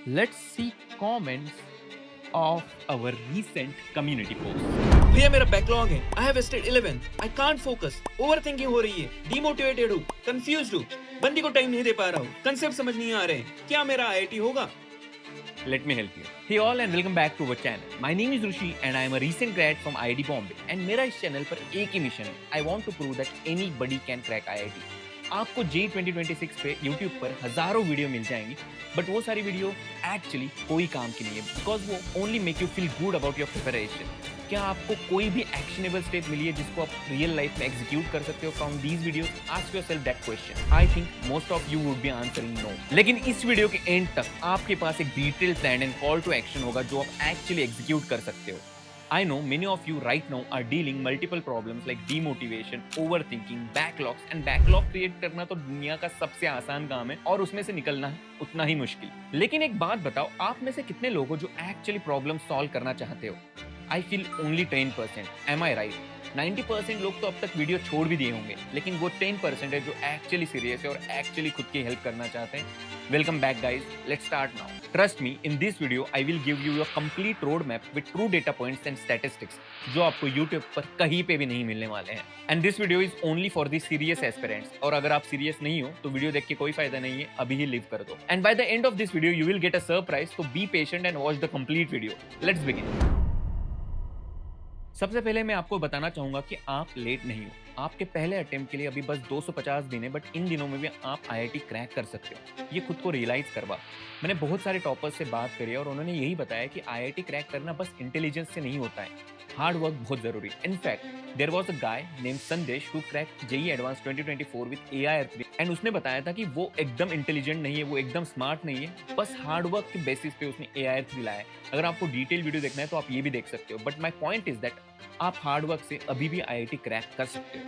Let's see comments of our recent community post. भैया मेरा backlog है। I have wasted 11। I can't focus. Overthinking हो रही है। डिमोटिवेटेड हूँ। कंफ्यूज्ड हूँ। बंदी को टाइम नहीं दे पा रहा हूँ। कंसेप्ट समझ नहीं आ रहे हैं। क्या मेरा आईआईटी होगा? Let me help you. Hey all and welcome back to our channel. My name is Rushi and I am a recent grad from IIT Bombay. And मेरा इस चैनल पर एक ही मिशन है. I want to prove that anybody can crack IIT. आपको JEE 2026 पे YouTube पर हजारों video मिल जाएंगी, बट वो सारी वीडियो एक्चुअली कोई काम की नहीं है, बिकॉज वो only make you feel good about your preparation. क्या आपको कोई भी एक्शनेबल स्टेप मिली है जिसको आप रियल लाइफ में एग्जीक्यूट कर सकते हो from these videos? Ask yourself that question. I think most of you would be answering no. लेकिन इस वीडियो के एंड तक आपके पास एक detail plan and call to action होगा जो आप एक्चुअली एग्जीक्यूट कर सकते हो. I know many of you right now are dealing multiple problems like demotivation, overthinking, backlogs and backlog create करना तो दुनिया का सबसे आसान काम है और उसमें से निकलना है उतना ही मुश्किल. लेकिन एक बात बताओ, आप में से कितने लोग हो जो एक्चुअली प्रॉब्लम सॉल्व करना चाहते हो? I feel only 10%. Am I right? 90% लोग तो अब तक वीडियो छोड़ भी दिए होंगे, लेकिन वो 10% है जो एक्चुअली सीरियस है और एक्चुअली खुद की हेल्प करना चाहते हैं. Welcome back guys, let's start now. Trust me, in this video I will give you a complete roadmap with true data points and statistics जो आपको YouTube पर कहीं पे भी नहीं मिलने वाले हैं. And this video is only for the serious aspirants. और अगर आप सीरियस नहीं हो तो वीडियो देख के कोई फायदा नहीं है, अभी ही लीव कर दो. And by the end of this video you will get a surprise, so be patient and watch the complete video. Let's begin. सबसे पहले मैं आपको बताना चाहूंगा कि आप लेट नहीं हो. आपके पहले अटेम्प्ट के लिए अभी बस 250 दिन है, बट इन दिनों में भी आप आईआईटी क्रैक कर सकते हो. ये खुद को रियलाइज करवा. मैंने बहुत सारे टॉपर्स से बात करी है और उन्होंने यही बताया कि आईआईटी क्रैक करना बस इंटेलिजेंस से नहीं होता है, हार्ड वर्क बहुत जरूरी. In fact there was a guy name Sandesh who cracked JEE advance 2024 with AIR3 and उसने बताया था कि वो एकदम इंटेलिजेंट नहीं है, वो एकदम स्मार्ट नहीं है, बस हार्ड वर्क के बेसिस पे उसने AIR3 लाया है. अगर आपको डिटेल वीडियो देखना है तो आप ये भी देख सकते हो, but my point is that आप हार्ड वर्क से अभी भी आईआईटी क्रैक कर सकते हो.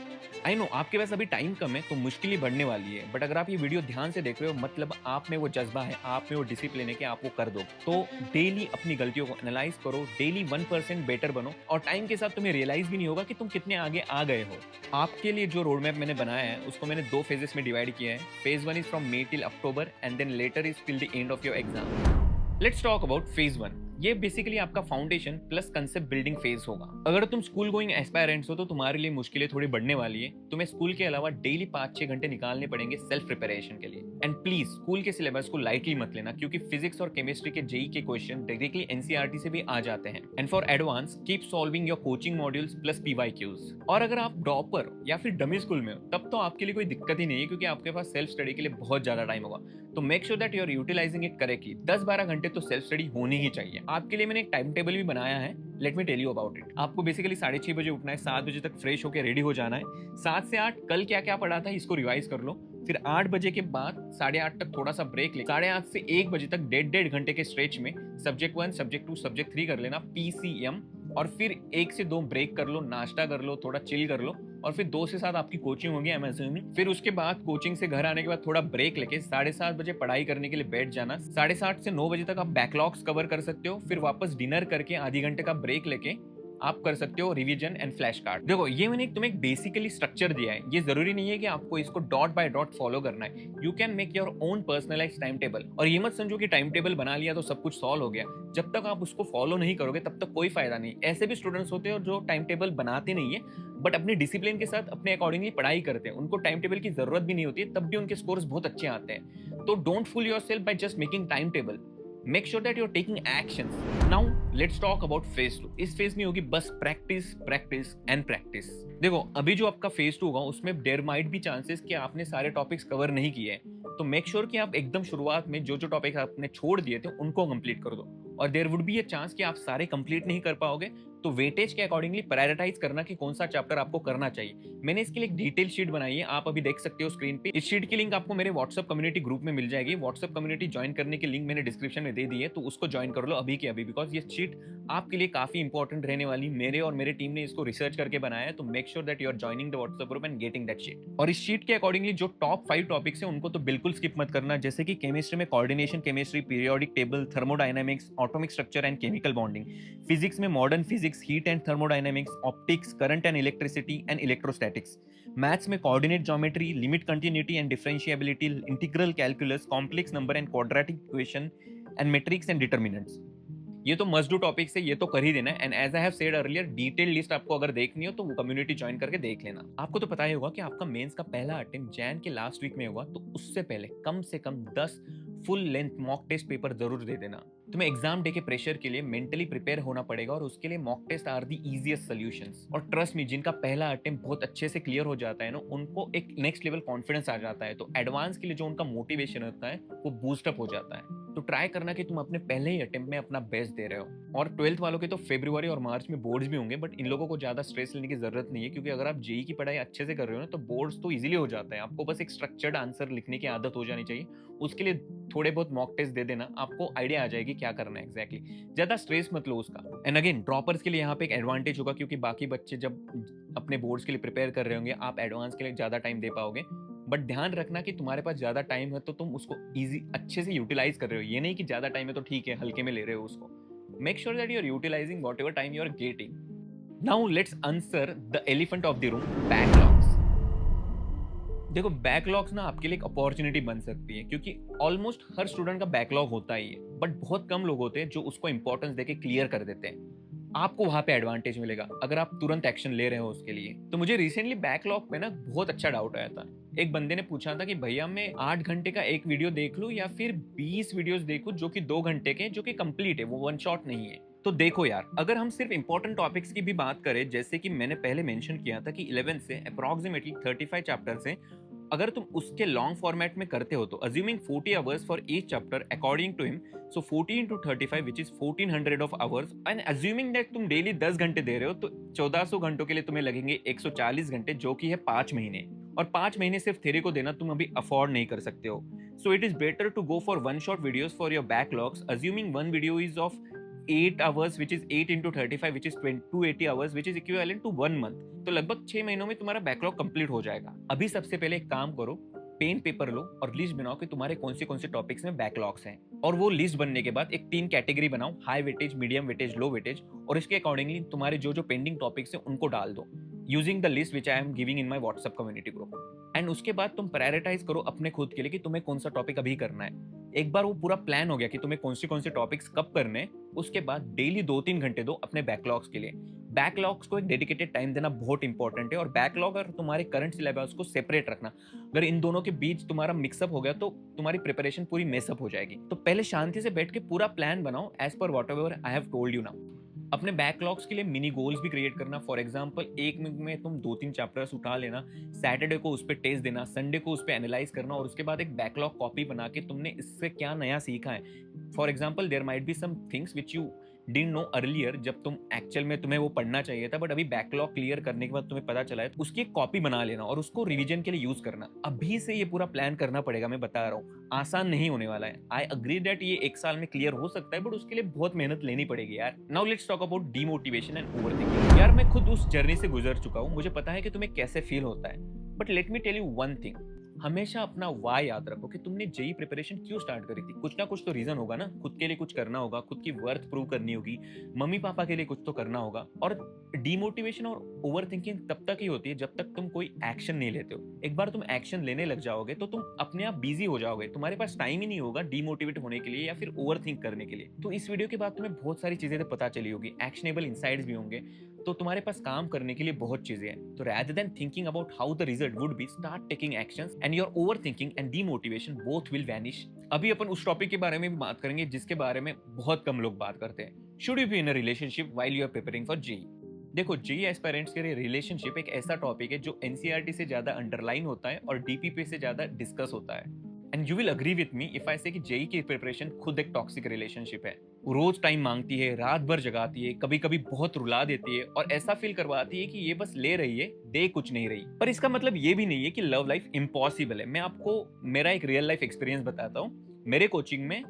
आई नो आपके पास अभी टाइम कम है तो मुश्किल ही बढ़ने वाली है, बट अगर आप ये वीडियो ध्यान से देख रहे हो मतलब आप में वो जज्बा है, आप में वो डिसिप्लिन है कि आप वो कर दो. तो डेली अपनी गलतियों को एनालाइज करो, डेली 1% बेटर बनो और टाइम के साथ तुम्हें रियलाइज भी नहीं होगा कि तुम कितने आगे आ गए हो. आपके लिए जो रोड मैप मैंने बनाया है उसको मैंने 2 फेजेस में डिवाइड किया है. Phase 1 is from May till October and then later is till the end of your exam. Let's talk about phase 1. ये बेसिकली आपका foundation plus concept building phase होगा. अगर तुम स्कूल गोइंग एस्पायरेंट्स हो तो तुम्हारे लिए मुश्किलें थोड़ी बढ़ने वाली है. तुम्हें स्कूल के अलावा डेली 5-6 घंटे निकालने पड़ेंगे सेल्फ प्रिपरेशन के लिए. एंड प्लीज स्कूल के सिलेबस को लाइटली मत लेना, क्योंकि फिजिक्स और केमिस्ट्री के जेईई के क्वेश्चन डायरेक्टली एनसीईआरटी से भी आ जाते हैं. And for advance keep solving your coaching modules plus PYQs. और अगर आप ड्रॉपर या फिर डमी स्कूल में हो तब तो आपके लिए कोई दिक्कत ही नहीं है, क्योंकि आपके पास सेल्फ स्टडी के लिए बहुत ज्यादा टाइम होगा. तो make sure that you are utilising it correctly. 10-12 घंटे तो सेल्फ स्टडी होनी ही चाहिए. आपके लिए मैंने एक टाइम टेबल भी बनाया है. Let me tell you about it. आपको बेसिकली 6:30 बजे उठना है, 7 बजे तक फ्रेश होकर रेडी हो जाना है. 7 से 8 कल क्या क्या पढ़ा था इसको रिवाइज कर लो. फिर 8 बजे के बाद 8:30 तक थोड़ा सा ब्रेक ले. 8:30 से 1 बजे तक 1.5 घंटे के स्ट्रेच में सब्जेक्ट 1, सब्जेक्ट 2, सब्जेक्ट 3 कर लेना PCM. और फिर 1 से 2 ब्रेक कर लो, नाश्ता कर लो, थोड़ा चिल कर लो. और फिर 2 से 7 आपकी कोचिंग होगी अमेज़न में. फिर उसके बाद कोचिंग से घर आने के बाद थोड़ा ब्रेक लेके 7:30 बजे पढ़ाई करने के लिए बैठ जाना. 7:30 से 9 बजे तक आप बैकलॉग्स कवर कर सकते हो. फिर वापस डिनर करके आधी घंटे का ब्रेक लेके आप कर सकते हो रिवीजन एंड फ्लैश कार्ड. देखो ये मैंने तुम्हें एक बेसिकली स्ट्रक्चर दिया है. ये जरूरी नहीं है कि आपको इसको डॉट बाय डॉट फॉलो करना है. You can make your own personalised time table. और ये मत समझो कि टाइम टेबल बना लिया तो सब कुछ सॉल्व हो गया. जब तक आप उसको फॉलो नहीं करोगे तब तक कोई फायदा नहीं. ऐसे भी स्टूडेंट्स होते हैं जो टाइम टेबल बनाते नहीं है बट अपने डिसिप्लिन के साथ अपने अकॉर्डिंगली पढ़ाई करते हैं. उनको टाइम टेबल की जरूरत भी नहीं होती है, तब भी उनके स्कोर्स बहुत अच्छे आते हैं. तो don't fool yourself by just making time table. Make sure that you are taking actions. Now let's talk about phase 2. इस फेज में होगी बस प्रैक्टिस प्रैक्टिस एंड प्रैक्टिस. देखो अभी जो आपका फेज 2 होगा उसमें देयर माइट बी चांसेस कि आपने सारे टॉपिक्स कवर नहीं किए हैं. तो मेक श्योर कि आप एकदम शुरुआत में जो जो टॉपिक्स आपने छोड़ दिए थे उनको कंप्लीट कर दो. और there would be a chance कि आप सारे कंप्लीट नहीं कर पाओगे, तो वेटेज के अकॉर्डिंगली प्रायोरिटाइज करना कि कौन सा चैप्टर आपको करना चाहिए. मैंने इसके लिए एक डिटेल शीट बनाई है, आप अभी देख सकते हो स्क्रीन पे. इस शीट की लिंक आपको मेरे व्हाट्सएप कम्युनिटी ग्रुप में मिल जाएगी. व्हाट्सएप कम्युनिटी ज्वाइन करने की लिंक मैंने डिस्क्रिप्शन में दे दी है, तो उसको ज्वाइन कर लो अभी के अभी, बिकॉज ये शीट आपके लिए काफी इंपॉर्टेंट रहने वाली. मेरे और मेरे टीम ने इसको रिसर्च करके बनाया है. तो make sure that you are joining the WhatsApp group and getting that sheet. और इस शीट के अकॉर्डिंगली जो टॉप 5 टॉपिक्स है उनको तो बिल्कुल स्किप मत करना. जैसे कि केमिस्ट्री में coordination chemistry, periodic table, thermodynamics, atomic structure and chemical bonding. Physics में modern physics, heat and thermodynamics, optics, current and electricity and electrostatics. Maths में coordinate geometry, limit continuity and differentiability, integral calculus, complex number and quadratic equation, and matrix and determinants. ये तो must do topics है, ये तो कर ही देना है। And as I have said earlier, detail list आपको अगर देखनी हो तो वो कम्युनिटी ज्वाइन करके देख लेना। आपको तो पता ही होगा कि आपका मेंस का पहला अटेम्प्ट जैन के लास्ट वीक में होगा, तो उससे पहले कम से कम 10 full length mock test paper जरूर दे देना। तुम्हें एग्जाम डे के प्रेशर के लिए मेंटली प्रिपेयर होना पड़ेगा और उसके लिए mock test are the easiest solutions. और ट्रस्ट मी, जिनका पहला अटेम्प्ट बहुत अच्छे से क्लियर हो जाता है ना, उनको एक नेक्स्ट लेवल कॉन्फिडेंस आ जाता है, तो एडवांस के लिए जो उनका मोटिवेशन होता है वो बूस्ट अप हो जाता है। तो ट्राई करना कि तुम अपने पहले ही अटेम्प्ट में अपना बेस्ट दे रहे हो। और 12th वालों के तो फरवरी और मार्च में बोर्ड्स भी होंगे, बट इन लोगों को ज्यादा स्ट्रेस लेने की जरूरत नहीं है, क्योंकि अगर आप जेई की पढ़ाई अच्छे से कर रहे हो ना तो बोर्ड्स तो इजीली हो जाता है। आपको बस एक स्ट्रक्चर्ड आंसर लिखने की आदत हो जानी चाहिए। उसके लिए थोड़े बहुत मॉक टेस्ट दे देना, आपको आइडिया आ जाएगी क्या करना है एग्जैक्टली। ज्यादा स्ट्रेस मत लो उसका। एंड अगेन, ड्रॉपर्स के लिए यहाँ पे एक एडवांटेज होगा, क्योंकि बाकी बच्चे जब अपने बोर्ड्स के लिए प्रिपेयर कर रहे होंगे, आप एडवांस के लिए ज्यादा टाइम दे पाओगे। बट ध्यान रखना कि तुम्हारे पास ज्यादा टाइम है तो तुम उसको इजी अच्छे से यूटिलाइज कर रहे हो। ये नहीं कि ज्यादा टाइम है तो ठीक है, हल्के में ले रहे हो उसको। Make sure that you are utilising whatever time you are getting. Now let's answer the elephant of the room, backlogs. देखो, बैकलॉग्स ना आपके लिए एक अपॉर्चुनिटी बन सकती है, क्योंकि ऑलमोस्ट हर स्टूडेंट का बैकलॉग होता ही है, बट बहुत कम लोग होते हैं जो उसको इंपॉर्टेंस देके क्लियर कर देते हैं। आपको वहां पे एडवांटेज मिलेगा अगर आप तुरंत एक्शन ले रहे हो उसके लिए। तो मुझे रिसेंटली बैकलॉग पे ना बहुत अच्छा डाउट आया था। एक बंदे ने पूछा था कि भैया मैं 8 घंटे का एक वीडियो देख लूं या फिर 20 वीडियोस देखूं जो कि 2 घंटे के, जो कि कंप्लीट है, वो वन शॉट नहीं है। तो देखो यार, अगर हम सिर्फ इंपॉर्टेंट टॉपिक्स की भी बात करें, जैसे कि मैंने पहले मेंशन किया था कि 11 से अप्रोक्सीमेटली 35 चैप्टर्स हैं, अगर तुम उसके लॉन्ग फॉर्मेट में करते हो तो assuming 40 hours for each chapter according to him, so 40 into 35 which is 1400 of hours, and assuming that तुम डेली 10 घंटे दे रहे हो, तो 1400 घंटों के लिए तुम्हें लगेंगे 140 घंटे, जो कि है 5 महीने। और 5 महीने सिर्फ थ्योरी को देना तुम अभी अफोर्ड नहीं कर सकते हो। So it is better to go for one shot videos for your backlogs, assuming one video is of 8 hours which is 8 into 35 which is 280 hours which is equivalent to 1 month। तो लगभग 6 महीनों में तुम्हारा backlog complete हो जाएगा। अभी सबसे पहले एक काम करो, पेन पेपर लो और लिस्ट बनाओ कि तुम्हारे कौन से टॉपिक्स में बैकलॉग्स हैं। और वो लिस्ट बनने के बाद एक 3 कैटेगरी बनाओ, हाई वेटेज, मीडियम वेटेज, लो वेटेज, और इसके अकॉर्डिंगली तुम्हारे जो पेंडिंग टॉपिक्स हैं उनको डाल दो, using the list which I am giving in my WhatsApp community group. And उसके बाद तुम प्रायोरिटाइज करो अपने खुद के लिए कि तुम्हें कौन सा टॉपिक अभी करना है। एक बार वो पूरा प्लान हो गया कि तुम्हें कौन से टॉपिक्स कब करने हैं, उसके बाद डेली 2-3 घंटे दो अपने बैकलॉग्स के लिए। बैकलॉग्स को एक डेडिकेटेड टाइम देना बहुत इंपॉर्टेंट है, और बैकलॉग और तुम्हारे करंट सिलेबस को सेपरेट रखना। अगर इन दोनों के बीच तुम्हारा मिक्सअप हो गया तो तुम्हारी प्रिपरेशन पूरी मेसअप हो जाएगी। तो पहले शांति से बैठ के पूरा प्लान बनाओ as per whatever I have told you now. अपने बैकलॉग्स के लिए मिनी गोल्स भी क्रिएट करना। फॉर एग्जांपल, एक वीक में तुम 2-3 चैप्टर्स उठा लेना, सैटरडे को उस पर टेस्ट देना, संडे को उस पर एनालाइज करना, और उसके बाद एक बैकलॉग कॉपी बना के तुमने इससे क्या नया सीखा है। For example, there might be some things which you didn't know earlier, जब तुम एक्चुअल में तुम्हें वो पढ़ना चाहिए था, बट अभी बैकलॉग क्लियर करने के बाद तुम्हें पता चला है, तो उसकी एक कॉपी बना लेना और उसको रिवीजन के लिए यूज करना। अभी से ये पूरा प्लान करना पड़ेगा, मैं बता रहा हूँ, आसान नहीं होने वाला है। आई अग्री दैट ये 1 साल में क्लियर हो सकता है, बट उसके लिए बहुत मेहनत लेनी पड़ेगी यार। Now let's talk about demotivation and overthinking. यार, मैं खुद उस जर्नी से गुजर चुका हूँ, मुझे पता है कि तुम्हें कैसे फील होता है, but let me tell you one thing. हमेशा अपना वाई याद रखो कि तुमने जेई प्रिपरेशन क्यों स्टार्ट करी थी। कुछ ना कुछ तो रीजन होगा ना, खुद के लिए कुछ करना होगा, खुद की वर्थ प्रूव करनी होगी, मम्मी पापा के लिए कुछ तो करना होगा। और डीमोटिवेशन और ओवरथिंकिंग तब तक ही होती है जब तक तुम कोई एक्शन नहीं लेते हो। एक बार तुम एक्शन लेने लग जाओगे तो तुम अपने आप बिजी हो जाओगे, तुम्हारे पास टाइम ही नहीं होगा डीमोटिवेट होने के लिए या फिर ओवरथिंक करने के लिए। तो इस वीडियो के बाद तुम्हें बहुत सारी चीजें तो पता चली होगी, एक्शनेबल इनसाइट्स भी होंगे, तो तुम्हारे पास काम करने के लिए बहुत चीजें हैं। तो rather than thinking about how the result would be, start taking actions and your overthinking and demotivation both will vanish। अभी अपन उस टॉपिक के बारे में भी बात करेंगे जिसके बारे में बहुत कम लोग बात करते हैं। Should you be in a relationship while you are preparing for JEE? देखो, जेई एस्पायरेंट्स के लिए रिलेशनशिप एक ऐसा टॉपिक है जो एनसीईआरटी से ज्यादा अंडरलाइन होता है और डीपीपी से ज्यादा डिस्कस होता है। And you will agree with me if I से कि जेई की प्रिपरेशन खुद एक टॉक्सिक रिलेशनशिप है। वो रोज टाइम मांगती है, रात भर जगाती है, कभी कभी बहुत रुला देती है और ऐसा फील करवाती है कि ये बस ले रही है, दे कुछ नहीं रही। पर इसका मतलब ये भी नहीं है कि लव लाइफ इम्पॉसिबल है। मैं आपको मेरा एक रियल लाइफ एक्सपीरियंस बताता हूँ। मेरे कोचिंग में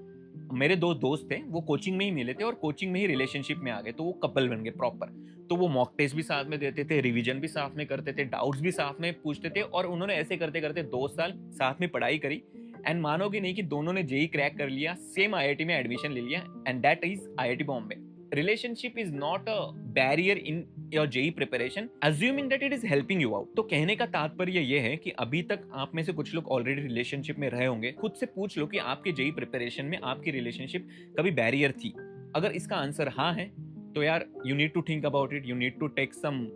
मेरे 2 दोस्त थे, वो कोचिंग में ही मिले थे और कोचिंग में ही रिलेशनशिप में आ गए, तो वो कपल बन गए प्रॉपर। तो वो मॉक टेस्ट भी साथ में देते थे, रिवीजन भी साथ में करते थे, डाउट्स भी साथ में पूछते थे, और उन्होंने ऐसे करते करते 2 साल साथ में पढ़ाई करी। एंड मानोगे नहीं कि दोनों ने जेई क्रैक कर लिया, सेम आईआईटी में एडमिशन ले लिया, and that is IIT Bombay. Relationship is not a barrier in your JEE preparation assuming that it is helping you out. तो कहने का तात्पर्य ये है कि अभी तक आप में से कुछ लोग ऑलरेडी रिलेशनशिप में रहे होंगे, खुद से पूछ लो कि आपके जेई प्रिपरेशन में आपकी रिलेशनशिप कभी बैरियर थी। अगर इसका आंसर हाँ है तो यार you need to think about it, you need to take some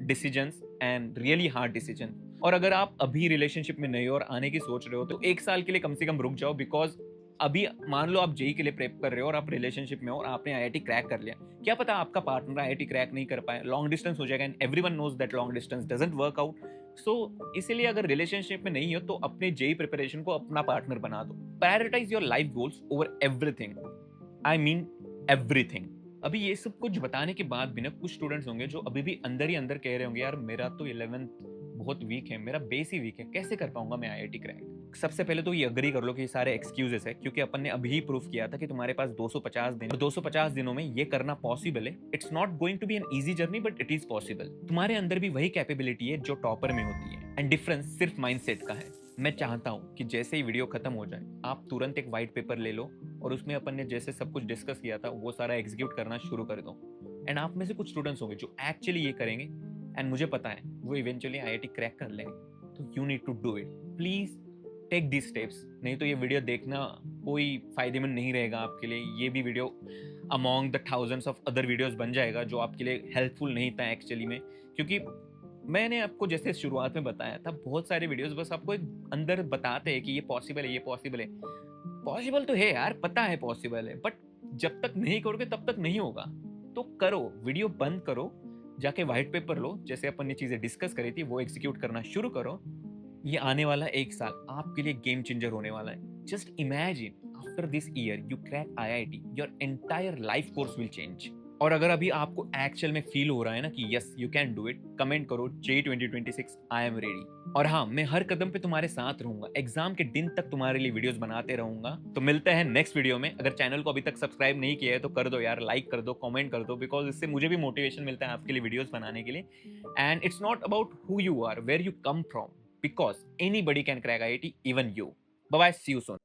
decisions and really hard decision. और अगर आप अभी रिलेशनशिप में नहीं हो और आने की सोच रहे हो तो एक साल के लिए कम से कम रुक जाओ, बिकॉज अभी मान लो आप जेई के लिए प्रेप कर रहे हो और आप रिलेशनशिप में हो और आपने आईआईटी क्रैक कर लिया, क्या पता आपका पार्टनर आईआईटी क्रैक नहीं कर पाए, लॉन्ग डिस्टेंस हो जाएगा, and everyone knows that long distance doesn't work out. So इसीलिए अगर रिलेशनशिप में नहीं हो तो अपने जेई प्रिपरेशन को अपना पार्टनर बना दो। Prioritise your life goals over everything, I mean everything. अभी ये सब कुछ बताने के बाद भी ना कुछ स्टूडेंट्स होंगे जो अभी भी अंदर ही अंदर कह रहे होंगे यार मेरा तो 11th बहुत वीक है, मेरा बेस ही वीक है, कैसे कर पाऊंगा मैं आईआईटी क्रैक। सबसे पहले तो ये अग्री कर लो कि ये सारे एक्सक्यूजेस है, क्योंकि अपन ने अभी ही प्रूफ किया था कि तुम्हारे पास 250 दिन और 250 दिनों में ये करना पॉसिबल है। It's not going to be an easy journey but it is possible. तुम्हारे अंदर भी वही कैपेबिलिटी है जो टॉपर में होती है, एंड डिफरेंस सिर्फ माइंडसेट का है। मैं चाहता हूँ कि जैसे ही वीडियो खत्म हो जाए आप तुरंत एक व्हाइट पेपर ले लो और उसमें अपन ने जैसे सब कुछ डिस्कस किया था वो सारा एग्जीक्यूट करना शुरू कर दो। एंड आप में से कुछ स्टूडेंट्स होंगे जो एक्चुअली ये करेंगे, एंड मुझे पता है वो इवेंचुअली आईआईटी क्रैक कर लेंगे। तो you need to do it, please take the steps. नहीं तो ये वीडियो देखना कोई फायदेमंद नहीं रहेगा आपके लिए। ये भी video among the thousands of other videos बन जाएगा जो आपके लिए हेल्पफुल नहीं था एक्चुअली में, क्योंकि मैंने आपको जैसे शुरुआत में बताया था बहुत सारे वीडियोस बस आपको एक अंदर बताते हैं कि ये पॉसिबल है, ये पॉसिबल है। पॉसिबल तो है यार, पता है पॉसिबल है, बट जब तक नहीं करोगे तब तक नहीं होगा। तो करो, वीडियो बंद करो, जाके व्हाइट पेपर लो, जैसे अपन ने चीजें डिस्कस करी थी वो एग्जीक्यूट करना शुरू करो। ये आने वाला एक साल आपके लिए गेम चेंजर होने वाला है। Just imagine after this year you crack IIT, your entire life course will change. और अगर अभी आपको एक्चुअल में फील हो रहा है ना कि yes you can do it, comment करो जेई 2026 आई एम रेडी। और हाँ, मैं हर कदम पे तुम्हारे साथ रहूंगा, एग्जाम के दिन तक तुम्हारे लिए वीडियोस बनाते रहूंगा। तो मिलते हैं नेक्स्ट वीडियो में। अगर चैनल को अभी तक सब्सक्राइब नहीं किया है तो कर दो यार, लाइक कर दो, कमेंट कर दो, बिकॉज इससे मुझे भी मोटिवेशन मिलता है आपके लिए वीडियोस बनाने के लिए। And it's not about who you are, where you come from, because anybody can crack IIT, even you. Bye bye, see you soon.